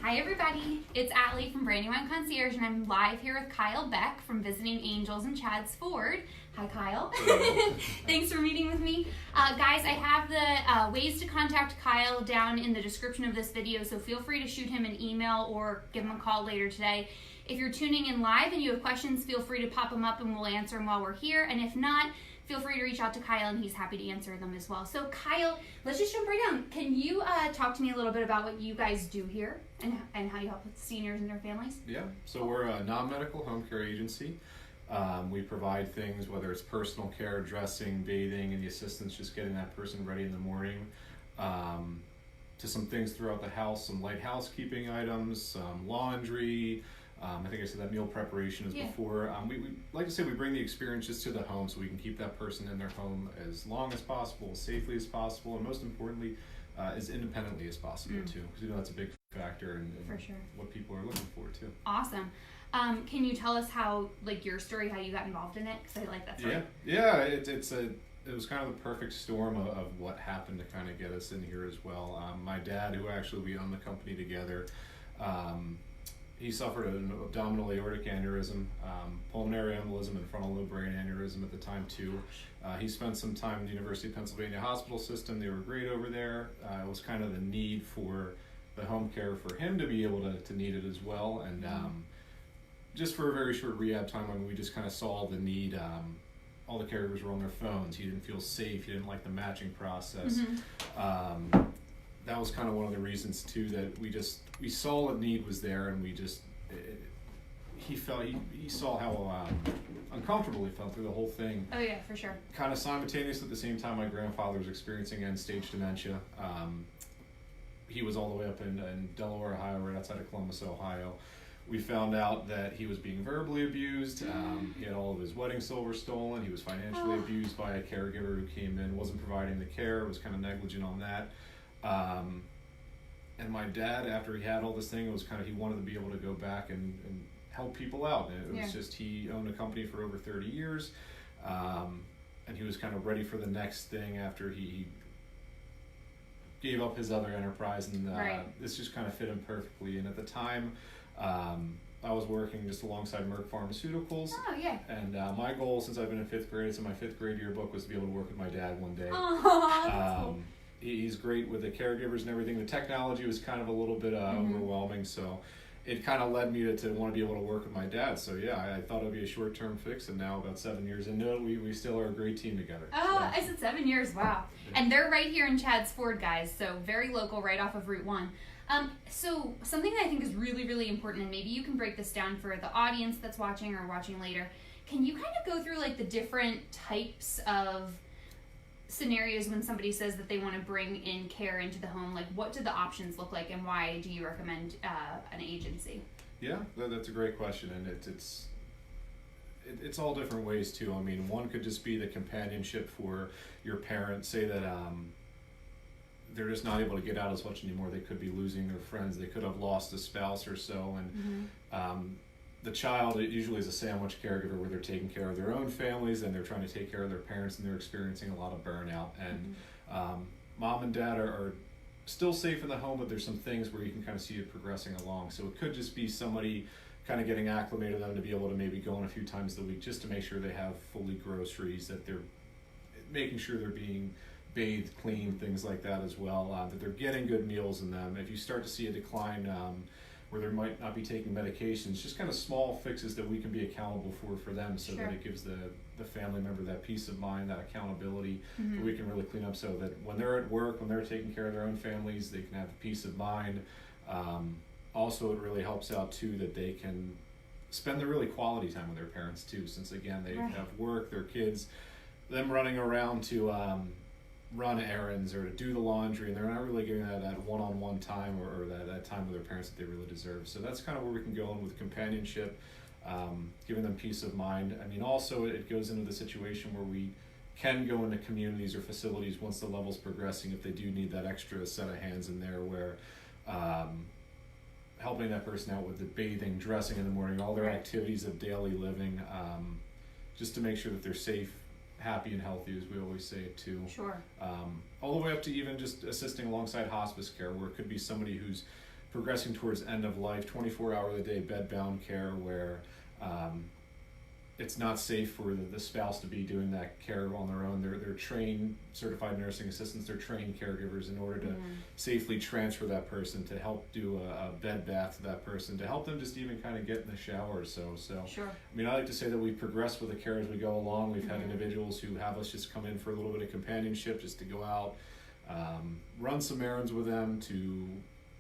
Hi everybody, it's Allie from Brand New Wine Concierge, and I'm live here with Kyle Beck from Visiting Angels in Chadds Ford. Hi Kyle. Thanks for meeting with me. Guys, I have the ways to contact Kyle down in the description of this video, so feel free to shoot him an email or give him a call later today. If you're tuning in live and you have questions, feel free to pop them up and we'll answer them while we're here, and if not, feel free to reach out to Kyle and he's happy to answer them as well. So Kyle, let's just jump right down. Can you talk to me a little bit about what you guys do here and how you help with seniors and their families? Yeah, so we're a non-medical home care agency. We provide things, whether it's personal care, dressing, bathing, and the assistance just getting that person ready in the morning, to some things throughout the house, some light housekeeping items, some laundry. I think I said that meal preparation is before. We like to say we bring the experiences to the home so we can keep that person in their home as long as possible, as safely as possible, and most importantly, as independently as possible too, because you know that's a big factor in For sure. what people are looking for too. Awesome. Can you tell us how, like, your story, how you got involved in it? Because I like that story. Yeah. It was kind of the perfect storm of what happened to kind of get us in here as well. My dad, who actually we own the company together, he suffered an abdominal aortic aneurysm, pulmonary embolism, and frontal lobe brain aneurysm at the time too. He spent some time in the University of Pennsylvania hospital system. They were great over there. It was kind of the need for the home care for him to be able to need it as well. And just for a very short rehab time, we just kind of saw the need. All the caregivers were on their phones. He didn't feel safe. He didn't like the matching process. That was kind of one of the reasons too that we saw the need was there, and he saw how uncomfortable he felt through the whole thing. Oh yeah, for sure. Kind of simultaneous at the same time, my grandfather was experiencing end-stage dementia. He was all the way up in Delaware, Ohio, right outside of Columbus, Ohio. We found out that he was being verbally abused. He had all of his wedding silver stolen. He was financially abused by a caregiver who came in, wasn't providing the care, was kind of negligent on that. And my dad, after he had all this thing, it was kind of, he wanted to be able to go back and help people out. And it was just, he owned a company for over 30 years. And he was kind of ready for the next thing after he gave up his other enterprise. And this just kind of fit him perfectly. And at the time, I was working just alongside Merck Pharmaceuticals. Oh, yeah. And my goal, since I've been in fifth grade, so my fifth grade yearbook was to be able to work with my dad one day. That's cool. He's great with the caregivers and everything. The technology was kind of a little bit overwhelming, so it kind of led me to want to be able to work with my dad. So yeah, I thought it would be a short-term fix, and now about 7 years into it, we still are a great team together. Oh, I said 7 years, wow. Yeah. And they're right here in Chadds Ford, guys, so very local, right off of Route 1. So something that I think is really, really important, and maybe you can break this down for the audience that's watching or watching later, can you kind of go through like the different types of scenarios when somebody says that they want to bring in care into the home? Like, what do the options look like, and why do you recommend an agency? Yeah, that's a great question, and it's all different ways too. I mean, one could just be the companionship for your parents. Say that they're just not able to get out as much anymore. They could be losing their friends. They could have lost a spouse or so, and the child, it usually is a sandwich caregiver where they're taking care of their own families and they're trying to take care of their parents, and they're experiencing a lot of burnout. And mom and dad are still safe in the home, but there's some things where you can kind of see it progressing along. So it could just be somebody kind of getting acclimated to them to be able to maybe go in a few times a week just to make sure they have fully groceries, that they're making sure they're being bathed, cleaned, things like that as well, that they're getting good meals in them. If you start to see a decline where they might not be taking medications, just kind of small fixes that we can be accountable for them, so that it gives the family member that peace of mind, that accountability, that we can really clean up, so that when they're at work, when they're taking care of their own families, they can have peace of mind. Also, it really helps out too that they can spend the really quality time with their parents too, since again they have work, their kids, them running around to run errands or to do the laundry, and they're not really getting that one-on-one time or that time with their parents that they really deserve. So that's kind of where we can go in with companionship, giving them peace of mind. I mean, also it goes into the situation where we can go into communities or facilities once the level's progressing if they do need that extra set of hands in there, where helping that person out with the bathing, dressing in the morning, all their activities of daily living, just to make sure that they're safe, happy, and healthy, as we always say it too. Sure. All the way up to even just assisting alongside hospice care, where it could be somebody who's progressing towards end of life, 24-hour-a-day bed-bound care where it's not safe for the spouse to be doing that care on their own. They're trained certified nursing assistants, they're trained caregivers in order to safely transfer that person, to help do a bed bath to that person, to help them just even kind of get in the shower or so. Sure. I mean, I like to say that we progress with the care as we go along. We've had individuals who have us just come in for a little bit of companionship, just to go out, run some errands with them, to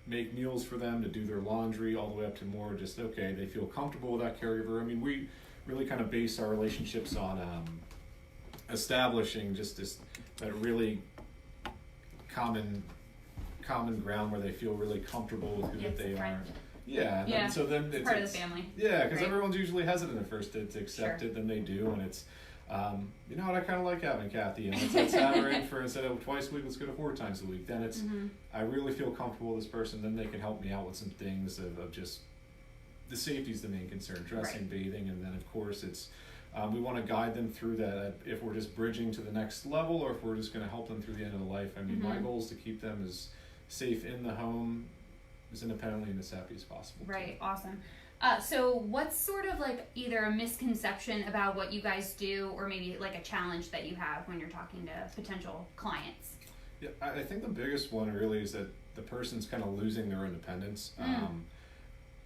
make meals for them, to do their laundry, all the way up to more just, okay, they feel comfortable with that caregiver. I mean, we really kind of base our relationships on establishing just that really common ground where they feel really comfortable with who that they are. Yeah, and then, so then it's part of the family. Yeah, because everyone's usually hesitant at first to accept it, then they do, and it's you know what, I kind of like having Kathy, and let's have her in for, instead of twice a week, let's go to 4 times a week. Then it's I really feel comfortable with this person. Then they can help me out with some things of just the safety is the main concern, dressing, bathing, and then of course it's we want to guide them through that, if we're just bridging to the next level or if we're just going to help them through the end of the life. I mean, my goal is to keep them as safe in the home, as independently and as happy as possible. Right, awesome. So what's sort of like either a misconception about what you guys do, or maybe like a challenge that you have when you're talking to potential clients? Yeah, I think the biggest one really is that the person's kind of losing their independence.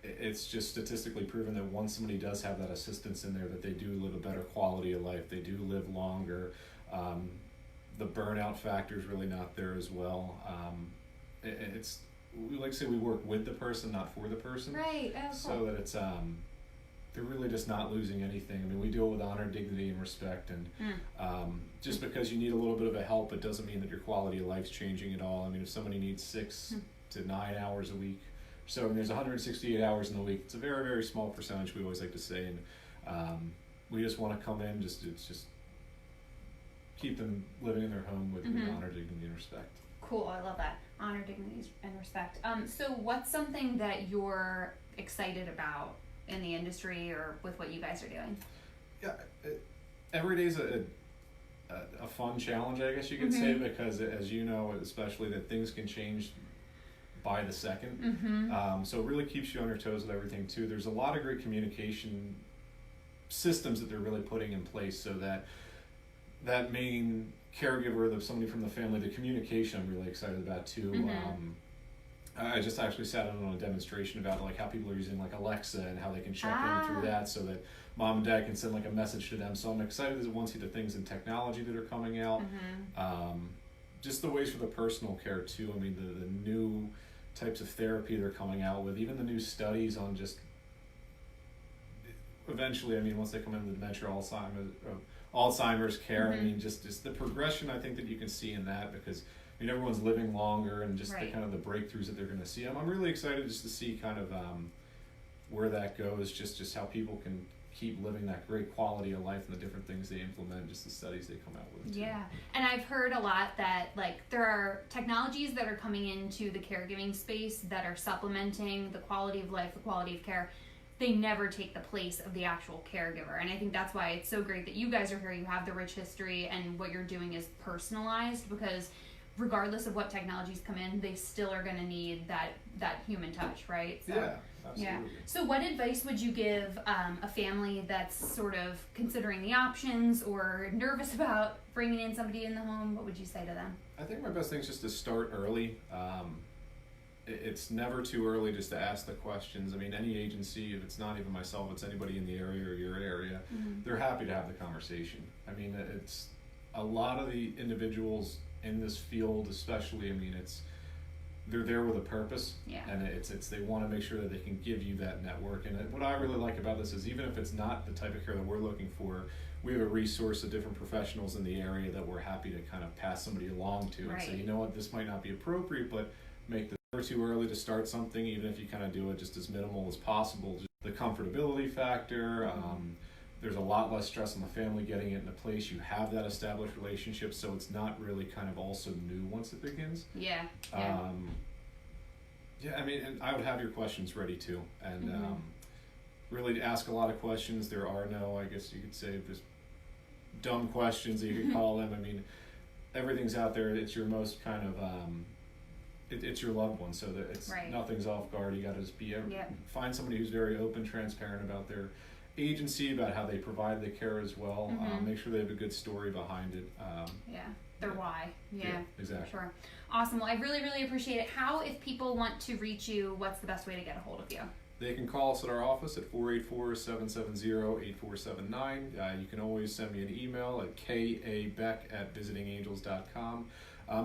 It's just statistically proven that once somebody does have that assistance in there, that they do live a better quality of life, they do live longer. The burnout factor is really not there as well. It's, we like to say we work with the person, not for the person. Right. Oh, so cool. that it's they're really just not losing anything. I mean, we do it with honor, dignity, and respect, and just because you need a little bit of a help, it doesn't mean that your quality of life's changing at all. I mean, if somebody needs 6 to 9 hours a week, so there's 168 hours in the week. It's a very, very small percentage, we always like to say, and we just want to come in, just keep them living in their home with honor, dignity, and respect. Cool, I love that. Honor, dignity, and respect. So what's something that you're excited about in the industry or with what you guys are doing? Yeah, every day's a fun challenge, I guess you could say, because as you know, especially that things can change by the second. So it really keeps you on your toes with everything too. There's a lot of great communication systems that they're really putting in place, so that main caregiver, somebody from the family, the communication I'm really excited about too. I just actually sat in on a demonstration about like how people are using like Alexa and how they can check in through that, so that mom and dad can send like a message to them. So I'm excited to see the things in technology that are coming out. Just the ways for the personal care too. I mean, the new types of therapy they're coming out with, even the new studies on just eventually, I mean, once they come into the dementia, Alzheimer's care, I mean, just the progression I think that you can see in that, because I mean, everyone's living longer, and just the kind of the breakthroughs that they're going to see. I'm really excited just to see kind of where that goes, just how people can keep living that great quality of life and the different things they implement, just the studies they come out with too. Yeah, and I've heard a lot that like there are technologies that are coming into the caregiving space that are supplementing the quality of life, the quality of care. They never take the place of the actual caregiver, and I think that's why it's so great that you guys are here. You have the rich history, and what you're doing is personalized, because regardless of what technologies come in, they still are going to need that human touch, right? So, yeah, absolutely. Yeah. So what advice would you give a family that's sort of considering the options or nervous about bringing in somebody in the home? What would you say to them? I think my best thing is just to start early. It's never too early just to ask the questions. I mean, any agency, if it's not even myself, it's anybody in the area or your area, they're happy to have the conversation. I mean, it's a lot of the individuals in this field, especially, I mean, they're there with a purpose, and it's they want to make sure that they can give you that network. And what I really like about this is, even if it's not the type of care that we're looking for, we have a resource of different professionals in the area that we're happy to kind of pass somebody along to and say, you know what, this might not be appropriate, but make the never too early to start something, even if you kind of do it just as minimal as possible. Just the comfortability factor, there's a lot less stress on the family getting it into place. You have that established relationship, so it's not really kind of also new once it begins. Yeah. I mean, and I would have your questions ready too, and really ask a lot of questions. There are no, I guess you could say, just dumb questions that you could call them. I mean, everything's out there. It's your most kind of it's your loved one, so that it's Right. nothing's off guard. You got to just be Yep. find somebody who's very open, transparent about their agency, about how they provide the care as well. Make sure they have a good story behind it. Their why. Yeah, exactly. Sure. Awesome. Well, I really, really appreciate it. How, if people want to reach you, what's the best way to get a hold of you? They can call us at our office at 484-770-8479. You can always send me an email at kabeck@visitingangels.com.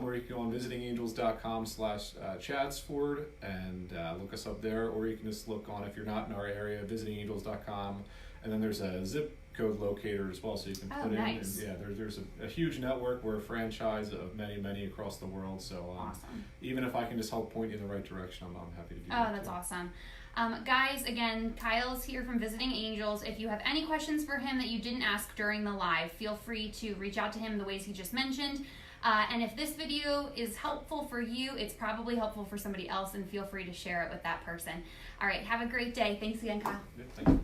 Or you can go on visitingangels.com/chadsford and look us up there, or you can just look on, if you're not in our area, visitingangels.com, and then there's a zip code locator as well, so you can put nice. in. And there's a huge network. We're a franchise of many across the world. So Awesome. Even if I can just help point you in the right direction, I'm happy to do that. Oh, that's awesome. Guys, again, Kyle's here from Visiting Angels. If you have any questions for him that you didn't ask during the live, feel free to reach out to him the ways he just mentioned. And if this video is helpful for you, it's probably helpful for somebody else, and feel free to share it with that person. All right, have a great day. Thanks again, Kyle. Yeah, thank you.